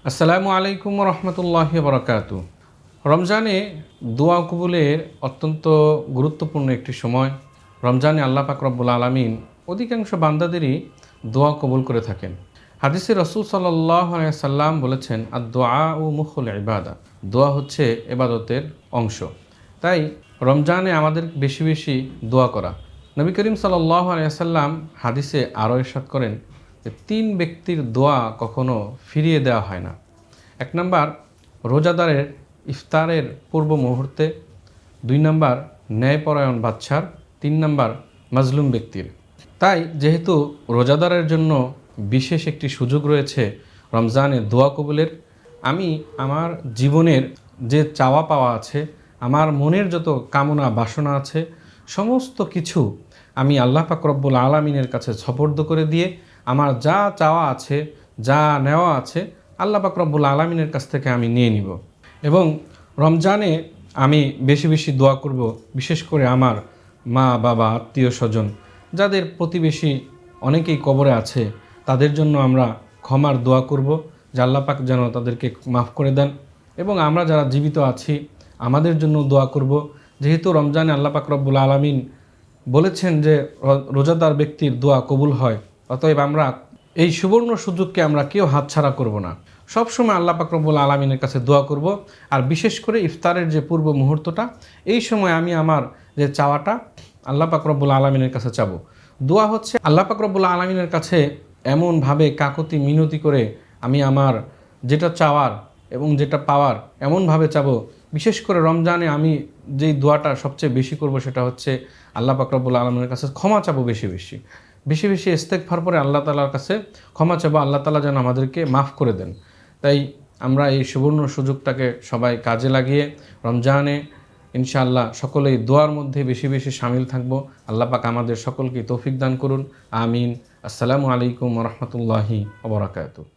আসসালামু আলাইকুম রহমতুল্লাহি বরকাতু। রমজানে দোয়া কবুলের অত্যন্ত গুরুত্বপূর্ণ একটি সময়। রমজানে আল্লাহ পাক রব্বুল আলামিন অধিকাংশ বান্দাদেরই দোয়া কবুল করে থাকেন। হাদিসে রসুল সাল্লাল্লাহু আলাইহি সাল্লাম বলেছেন, দোয়া ও মুখুল ইবাদা, দোয়া হচ্ছে ইবাদতের অংশ। তাই রমজানে আমাদের বেশি বেশি দোয়া করা। নবী করিম সাল্লাল্লাহু আলাইহি সাল্লাম হাদিসে আরও ইরশাদ করেন যে ৩ ব্যক্তির দোয়া কখনো ফিরিয়ে দেওয়া হয় না। ১ নাম্বার রোজাদারের ইফতারের পূর্ব মুহূর্তে, ২ নাম্বার ন্যায়পরায়ণ বাদশার, ৩ নাম্বার মাজলুম ব্যক্তির। তাই যেহেতু রোজাদারের জন্য বিশেষ একটি সুযোগ রয়েছে রমজানে দোয়া কবুলের, আমি আমার জীবনের যে চাওয়া পাওয়া আছে, আমার মনের যত কামনা বাসনা আছে, সমস্ত কিছু আমি আল্লাহ পাক রব্বুল আলামিনের কাছে সুপর্দ করে দিয়ে আমার যা চাওয়া আছে, যা নেওয়া আছে, আল্লাহ পাক রব্বুল আলামিনের কাছ থেকে আমি নিয়ে নিব। এবং রমজানে আমি বেশি বেশি দোয়া করব, বিশেষ করে আমার মা বাবা, আত্মীয় স্বজন, যাদের প্রতিবেশী অনেকেই কবরে আছে, তাদের জন্য আমরা ক্ষমার দোয়া করব যে আল্লাহ পাক যেন তাদেরকে মাফ করে দেন। এবং আমরা যারা জীবিত আছি আমাদের জন্য দোয়া করব, যেহেতু রমজানে আল্লাহ পাক রব্বুল আলামিন বলেছেন যে রোজাদার ব্যক্তির দোয়া কবুল হয়। অতএব আমরা এই সুবর্ণ সুযোগকে আমরা কেউ হাতছাড়া করব না। সবসময় আল্লাহ পাক রব্বুল আলামিনের কাছে দোয়া করব। আর বিশেষ করে ইফতারের যে পূর্ব মুহূর্তটা, এই সময় আমি আমার যে চাওয়াটা আল্লাহ পাক রব্বুল আলামিনের কাছে চাবো। দোয়া হচ্ছে আল্লাহ পাক রব্বুল আলামিনের কাছে এমনভাবে কাকুতি মিনতি করে আমি আমার যেটা চাওয়ার এবং যেটা পাওয়ার এমনভাবে চাবো। বিশেষ করে রমজানে আমি যেই দোয়াটা সবচেয়ে বেশি করব সেটা হচ্ছে আল্লাহ পাক রব্বুল আলামিনের কাছে ক্ষমা চাবো, বেশি বেশি বেশি বেশি ইস্তেগফার পরে আল্লাহ তাআলার কাছে ক্ষমা চাবো, আল্লাহ তাআলা যেন আমাদেরকে মাফ করে দেন। তাই আমরা এই সুবর্ণ সুযোগটাকে সবাই কাজে লাগিয়ে রমজানে ইনশাআল্লাহ সকলেই দোয়ার মধ্যে বেশি বেশি শামিল থাকব। আল্লাহ পাক আমাদের সকলকে তৌফিক দান করুন। আমিন। আসসালামু আলাইকুম ওয়া রাহমাতুল্লাহি ওয়া বারাকাতুহু।